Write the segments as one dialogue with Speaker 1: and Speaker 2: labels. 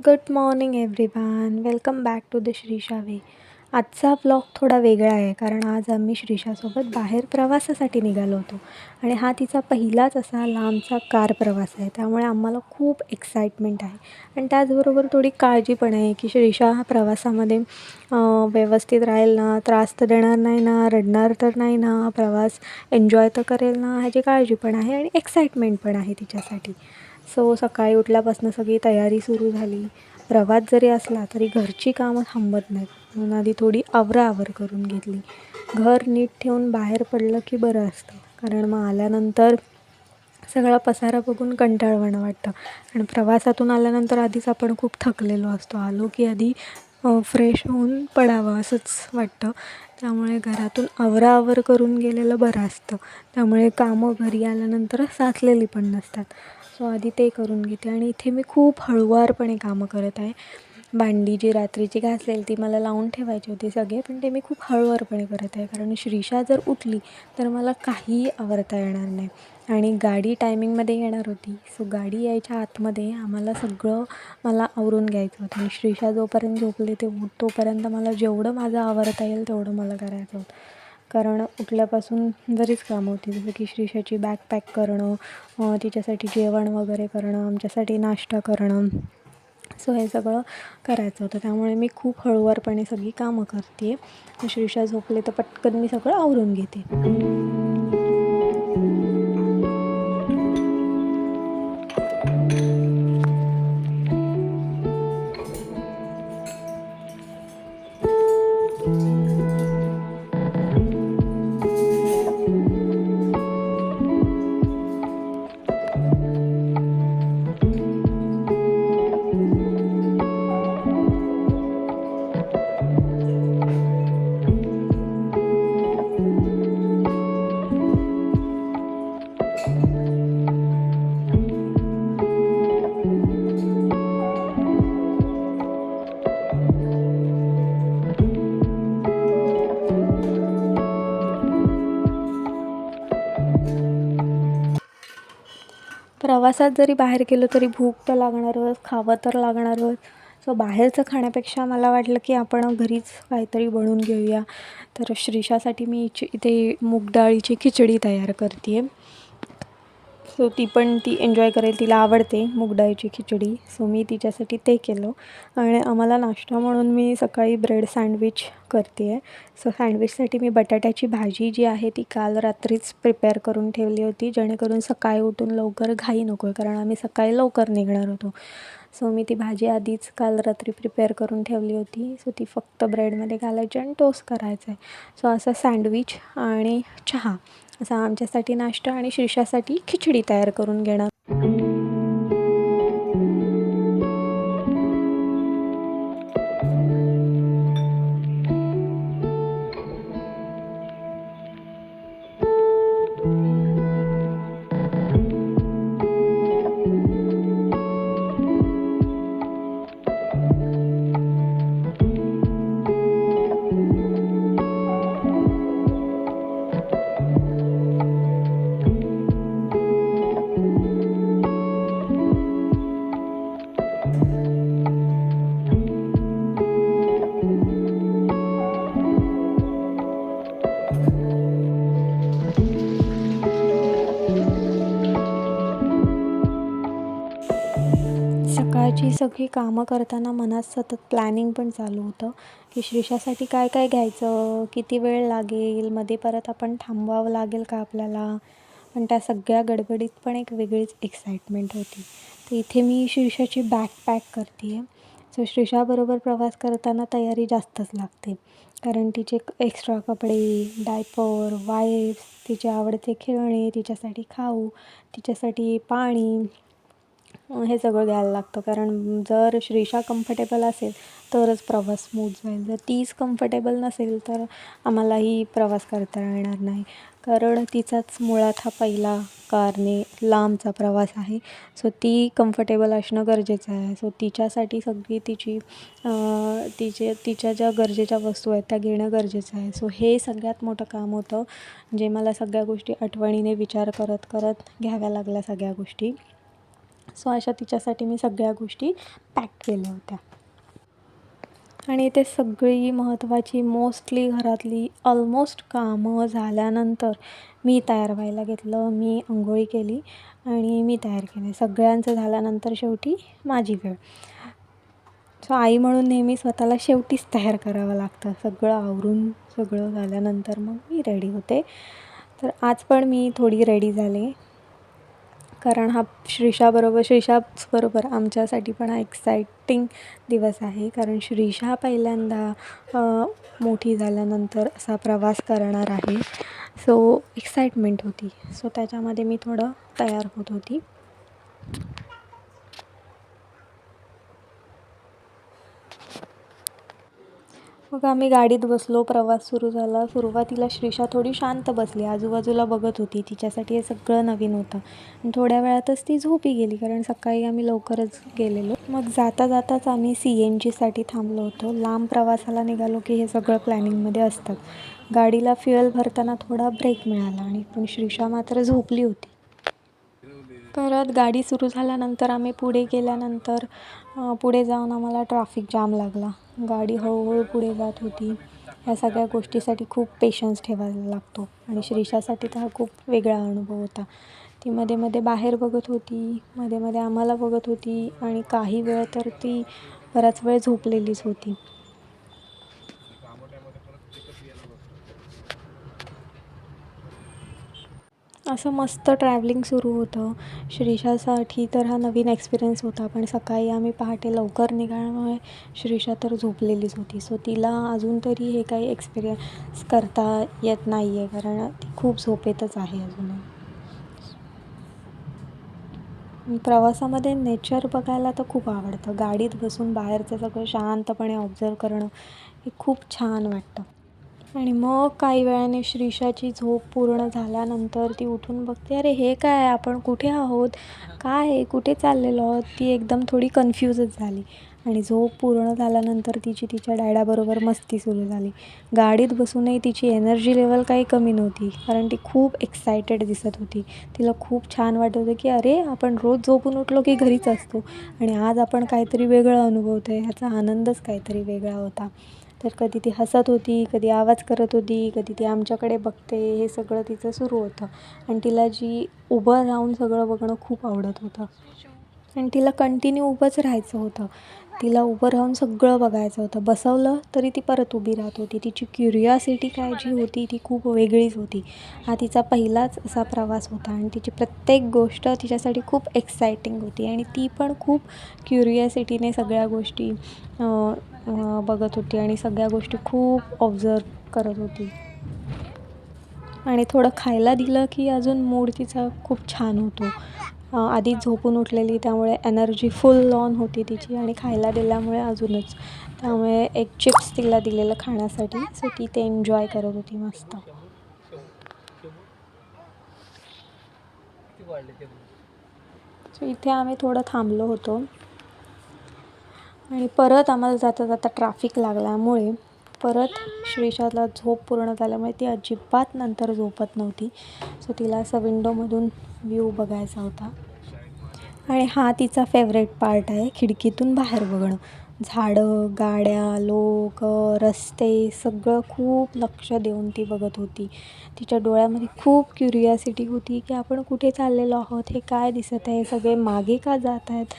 Speaker 1: Good morning everyone, welcome back to the Shreesha way. आजचा blog थोडा वेगळा आहे कारण आज आम्ही श्रीशासोबत बाहेर प्रवासासाठी निघालो होतो आणि हा तिचा पहिलाच असा लांबचा कार प्रवास आहे. त्यामुळे आम्हाला खूप एक्साइटमेंट आहे आणि त्याचबरोबर थोडी काळजी पण आहे की श्रीशा हा प्रवासामध्ये व्यवस्थित राहील ना, त्रास तर देणार नाही ना, रडणार तर नाही ना, प्रवास एन्जॉय तर करेल ना, ह्याची काळजी पण आहे आणि एक्साइटमेंट पण आहे तिच्यासाठी. सो सकाळी उठल्यापासून सगळी तयारी सुरू झाली. प्रवास जरी असला तरी घरची कामं थांबत नाहीत, म्हणून आधी थोडी आवराआवर करून घेतली. घर नीट ठेवून बाहेर पडलं की बरं असतं, कारण मग आल्यानंतर सगळा पसारा बघून कंटाळवाणं वाटतं आणि प्रवासातून आल्यानंतर आधीच आपण खूप थकलेलो असतो. आलो की आधी फ्रेश होऊन पडावं असंच वाटतं. त्यामुळे घरातून आवराआवर करून गेलेलं बरं असतं. त्यामुळे कामं घरी आल्यानंतर साचलेली पण नसतात. सो आधी ते करून घेते आणि इथे मी खूप हळुवारपणे कामं करत आहे. भांडी जी रात्रीची घासेल ती मला लावून ठेवायची होती सगळे, पण ते मी खूप हळुवारपणे करत आहे कारण श्रीशा जर उठली तर मला काहीही आवरता येणार नाही आणि गाडी टायमिंगमध्ये येणार होती. सो गाडी यायच्या आतमध्ये आम्हाला सगळं मला आवरून घ्यायचं होतं आणि श्रीशा जोपर्यंत झोपली तोपर्यंत मला जेवढं माझं आवरता येईल तेवढं मला करायचं होतं. कारण उठल्यापासून बरीच कामं होती, जसं की श्रीशाची बॅग पॅक करणं, तिच्यासाठी जेवण वगैरे करणं, आमच्यासाठी नाश्ता करणं. सो हे सगळं करायचं होतं. त्यामुळे मी खूप हळुवारपणे सगळी कामं करते आहे. श्रीशा झोपले तर पटकन मी सगळं आवरून घेते. प्रवासात जरी बाहेर गेलो तरी भूक तर लागणारच, खावं तर लागणारच. सो बाहेरचं खाण्यापेक्षा मला वाटलं की आपण घरीच काहीतरी बनवून घेऊया. तर श्रीशासाठी मी इथे मूग डाळीची खिचडी तयार करते आहे. सो ती एन्जॉय करेल, तिला आवडते मूग डाळीची खिचडी. सो मी तिच्यासाठी ते केलं आणि आम्हाला नाश्ता म्हणून मी सकाळी ब्रेड सँडविच करते आहे. सो सँडविचसाठी मी बटाट्याची भाजी जी आहे ती काल रात्रीच प्रिपेअर करून ठेवली होती, जेणेकरून सकाळी उठून लवकर घाई नको आहे, कारण आम्ही सकाळी लवकर निघणार होतो. सो मी ती भाजी आधीच काल रात्री प्रिपेअर करून ठेवली होती. सो ती फक्त ब्रेडमध्ये घालायची आणि टोस्ट करायचं आहे. सो असं सँडविच आणि चहा असा आमच्यासाठी नाश्ता आणि श्रीशासाठी खिचडी तयार करून घेणार. सकाळची सगळी कामं करताना मनात सतत प्लॅनिंग पण चालू होतं की श्रीशासाठी काय काय घ्यायचं, किती वेळ लागेल, मध्ये परत आपण थांबवावं लागेल का आपल्याला. पण त्या सगळ्या गडबडीत पण एक वेगळीच एक्साइटमेंट होती. तर इथे मी श्रीशाची बॅग पॅक करते आहे. सो श्रीशाबरोबर प्रवास करताना तयारी जास्तच लागते, कारण तिचे एक्स्ट्रा कपडे, डायपर, वाईप्स, तिचे आवडते खेळणे, तिच्यासाठी खाऊ, तिच्यासाठी पाणी, हे सगळं घ्यायला लागतं. कारण जर श्रीशा कम्फर्टेबल असेल तरच प्रवास स्मूथ जाईल. जर तीच कम्फर्टेबल नसेल तर आम्हालाही प्रवास करता येणार नाही, कारण तिचाच मुळात हा पहिला कारने लांबचा प्रवास आहे. सो ती कम्फर्टेबल असणं गरजेचं आहे. सो तिच्यासाठी सगळी तिच्या ज्या गरजेच्या वस्तू आहेत त्या घेणं गरजेचं आहे. सो हे सगळ्यात मोठं काम होतं, जे मला सगळ्या गोष्टी आठवणीने विचार करत करत घ्याव्या लागल्या सगळ्या गोष्टी. सो अशा तिच्यासाठी मी सगळ्या गोष्टी पॅक केल्या होत्या. आणि ते सगळी महत्त्वाची मोस्टली घरातली ऑलमोस्ट कामं झाल्यानंतर मी तयार व्हायला घेतलं. मी अंघोळी केली आणि मी तयार केले. सगळ्यांचं झाल्यानंतर शेवटी माझी वेळ. सो आई म्हणून नेहमी स्वतःला शेवटीच तयार करावं लागतं. सगळं आवरून सगळं झाल्यानंतर मग मी रेडी होते. तर आज पण मी थोडी रेडी झाले, कारण हा श्रीशाबरोबर आमच्यासाठी पण हा एक्सायटिंग दिवस आहे. कारण श्रीशा पहिल्यांदा मोठी झाल्यानंतर असा प्रवास करणार आहे. सो एक्साइटमेंट होती. सो त्याच्यामध्ये मी थोडं तयार होत होती. मग आम्ही गाडीत बसलो, प्रवास सुरू झाला. सुरुवातीला श्रीशा थोडी शांत बसली, आजूबाजूला बघत होती. तिच्यासाठी हे सगळं नवीन होतं. आणि थोड्या वेळातच ती झोपी गेली, कारण सकाळी आम्ही लवकरच गेलेलो. मग जाताच आम्ही CNGसाठी थांबलो होतो. लांब प्रवासाला निघालो की हे सगळं प्लॅनिंगमध्ये असतात. गाडीला फ्युएल भरताना थोडा ब्रेक मिळाला, आणि पण श्रीशा मात्र झोपली होती. परत गाडी सुरू झाल्यानंतर आम्ही पुढे गेल्यानंतर पुढे जाऊन आम्हाला ट्रॅफिक जाम लागला. गाडी हळूहळू पुढे जात होती. ह्या सगळ्या गोष्टीसाठी खूप पेशन्स ठेवायला लागतो, आणि श्रीशासाठी तर हा खूप वेगळा अनुभव होता. ती मध्ये मध्ये बाहेर बघत होती, मध्ये मध्ये आम्हाला बघत होती, आणि काही वेळ तर ती बराच वेळ झोपलेलीच होती. असं मस्त ट्रॅव्हलिंग सुरू होतं. श्रीशासाठी तर हा नवीन एक्सपिरियन्स होता. पण सकाळी आम्ही पहाटे लवकर निघाल्यामुळे श्रीशा तर झोपलेलीच होती. सो तिला अजून तरी हे काही एक्सपिरियन्स करता येत नाही आहे, कारण ती खूप झोपेतच आहे अजूनही. प्रवासामध्ये नेचर बघायला तर खूप आवडतं. गाडीत बसून बाहेरचं सगळं शांतपणे ऑब्झर्व करणं हे खूप छान वाटतं. आणि मग काही वेळाने श्रीशाची झोप पूर्ण झाल्यानंतर ती उठून बघते, अरे हे काय, आपण कुठे आहोत, काय आहे, कुठे चाललेलो आहोत. ती एकदम थोडी कन्फ्यूजच झाली. आणि झोप पूर्ण झाल्यानंतर तिची तिच्या डॅडाबरोबर मस्ती सुरू झाली. गाडीत बसूनही तिची एनर्जी लेवल काही कमी नव्हती, कारण ती खूप एक्सायटेड दिसत होती. तिला खूप छान वाटत होतं की अरे आपण रोज झोपून उठलो की घरीच असतो, आणि आज आपण काहीतरी वेगळं अनुभवतो आहे. ह्याचा आनंदच काहीतरी वेगळा होता. तर कधी ती हसत होती, कधी आवाज करत होती, कधी ती आमच्याकडे बघते, हे सगळं तिचं सुरू होतं. आणि तिला उभं राहून सगळं बघणं खूप आवडत होतं, आणि तिला कंटिन्यू उभंच राहायचं होतं. तिला उभं राहून सगळं बघायचं होतं. बसवलं तरी ती परत उभी राहत होती. तिची क्युरिओसिटी काय जी होती ती खूप वेगळीच होती. हा तिचा पहिलाच असा प्रवास होता, आणि तिची प्रत्येक गोष्ट तिच्यासाठी खूप एक्सायटिंग होती. आणि ती पण खूप क्युरिओसिटीने सगळ्या गोष्टी बघत होती, आणि सगळ्या गोष्टी खूप ऑब्झर्व करत होती. आणि थोडं खायला दिलं की अजून मूड तिचा खूप छान होतो. आधीच झोपून उठलेली, त्यामुळे एनर्जी फुल ऑन होती तिची, आणि खायला दिल्यामुळे अजूनच. त्यामुळे एक चिप्स तिला दिलेलं खाण्यासाठी, सो ती ते एन्जॉय करत होती मस्त. सो इथे आम्ही थोडं थांबलो होतो, आणि परत आम्हाला जाता जाता ट्रॅफिक लागल्यामुळे परत श्रीशाला झोप पूर्ण झाल्यामुळे ती अजिबात नंतर झोपत नव्हती. सो तिला असं विंडोमधून व्ह्यू बघायचा होता. आणि हा तिचा फेवरेट पार्ट आहे, खिडकीतून बाहेर बघणं. झाडं, गाड्या, लोक, रस्ते सगळं खूप लक्ष देऊन ती बघत होती. तिच्या डोळ्यामध्ये खूप क्युरिओसिटी होती की आपण कुठे चाललेलो आहोत, हे काय दिसत आहे, सगळे मागे का जात आहेत,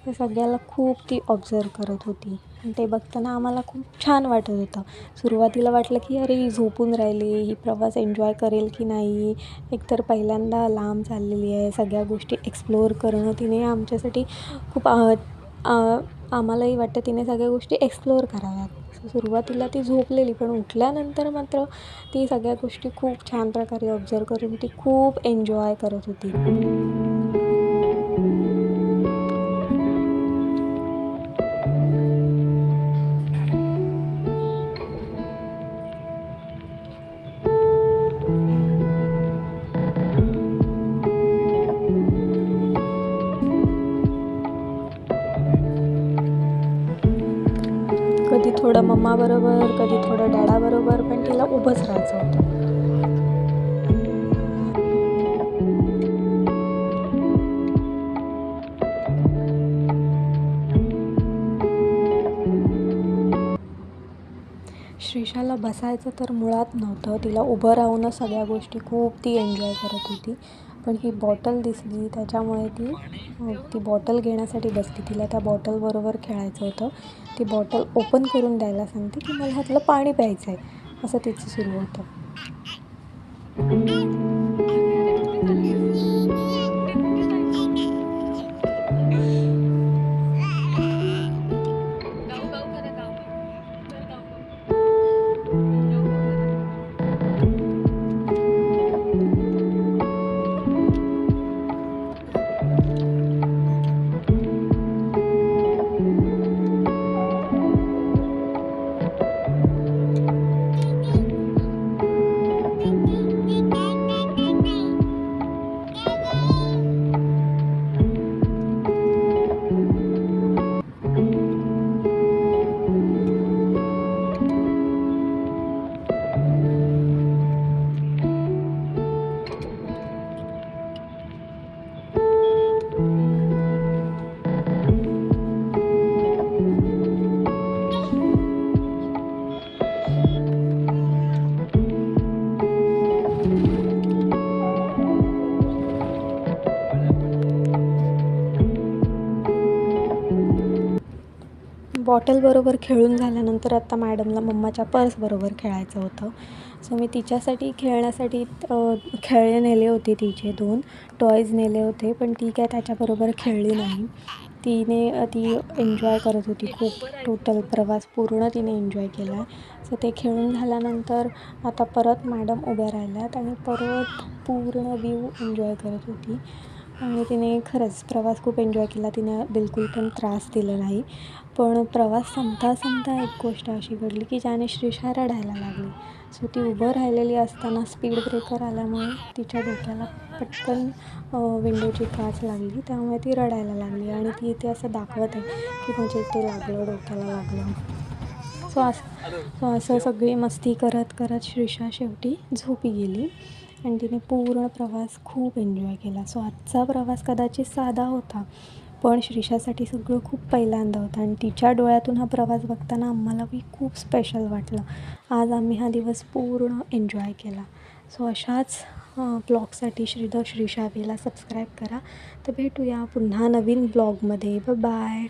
Speaker 1: हे सगळ्याला खूप ती ऑब्झर्व करत होती. आणि ते बघताना आम्हाला खूप छान वाटत होतं. सुरुवातीला वाटलं की अरे ही झोपून राहिली, ही प्रवास एन्जॉय करेल की नाही. एकतर पहिल्यांदा लांब चाललेली आहे, सगळ्या गोष्टी एक्सप्लोअर करणं तिने आमच्यासाठी खूप आम्हालाही वाटतं तिने सगळ्या गोष्टी एक्सप्लोअर कराव्यात. सुरुवातीला ती झोपलेली, पण उठल्यानंतर मात्र ती सगळ्या गोष्टी खूप छान प्रकारे ऑब्झर्व करत होती, खूप एन्जॉय करत होती. कधी थोडं मम्माबरोबर, कधी थोडं डॅडाबरोबर, पण तिला उभंच राहायचं होतं. श्रीशाला बसायचं तर मुळात नव्हतं. तिला उभं राहूनच सगळ्या गोष्टी खूप ती एन्जॉय करत होती. पण ही बॉटल दिसली त्याच्यामुळे ती बॉटल घेण्यासाठी बसली. तिला त्या बॉटलबरोबर खेळायचं होतं. ती बॉटल ओपन करून द्यायला सांगते की मला ह्यातलं पाणी प्यायचं आहे, असं तिचं सुरू होतं. बॉटलबरोबर खेळून झाल्यानंतर आता मॅडमला मम्माच्या पर्सबरोबर खेळायचं होतं. सो मी तिच्यासाठी खेळण्यासाठी खेळणे नेले होते, तिचे 2 टॉयज नेले होते. पण ती काय त्याच्याबरोबर खेळली नाही. ती एन्जॉय करत होती खूप. टोटल प्रवास पूर्ण तिने एन्जॉय केला आहे. सो ते खेळून झाल्यानंतर आता परत मॅडम उभ्या राहिल्यात आणि परत पूर्ण व्ह्यू एन्जॉय करत होती. आणि तिने खरंच प्रवास खूप एन्जॉय केला. तिने बिलकुल पण त्रास दिला नाही. पण प्रवास संपता एक गोष्ट अशी घडली की ज्याने श्रीशा रडायला लागली. सो ती उभं राहिलेली असताना स्पीड ब्रेकर आल्यामुळे तिच्या डोक्याला पटकन विंडोची काच लागली. त्यामुळे ती रडायला लागली आणि ती इथे असं दाखवत आहे की म्हणजे ते लागलं, डोक्याला लागलं. असं सगळी मस्ती करत करत श्रीशा शेवटी झोपी गेली आणि तिने पूर्ण प्रवास खूप एन्जॉय केला. सो आजचा प्रवास कदाचित साधा होता, पण श्रीशासाठी सगळं खूप पहिल्यांदा होतं आणि तिच्या डोळ्यातून हा प्रवास बघताना आम्हालाही खूप स्पेशल वाटलं. आज आम्ही हा दिवस पूर्ण एन्जॉय केला. सो अशाच ब्लॉगसाठी श्रीशावेला सबस्क्राईब करा. तर भेटूया पुन्हा नवीन ब्लॉगमध्ये. बाय.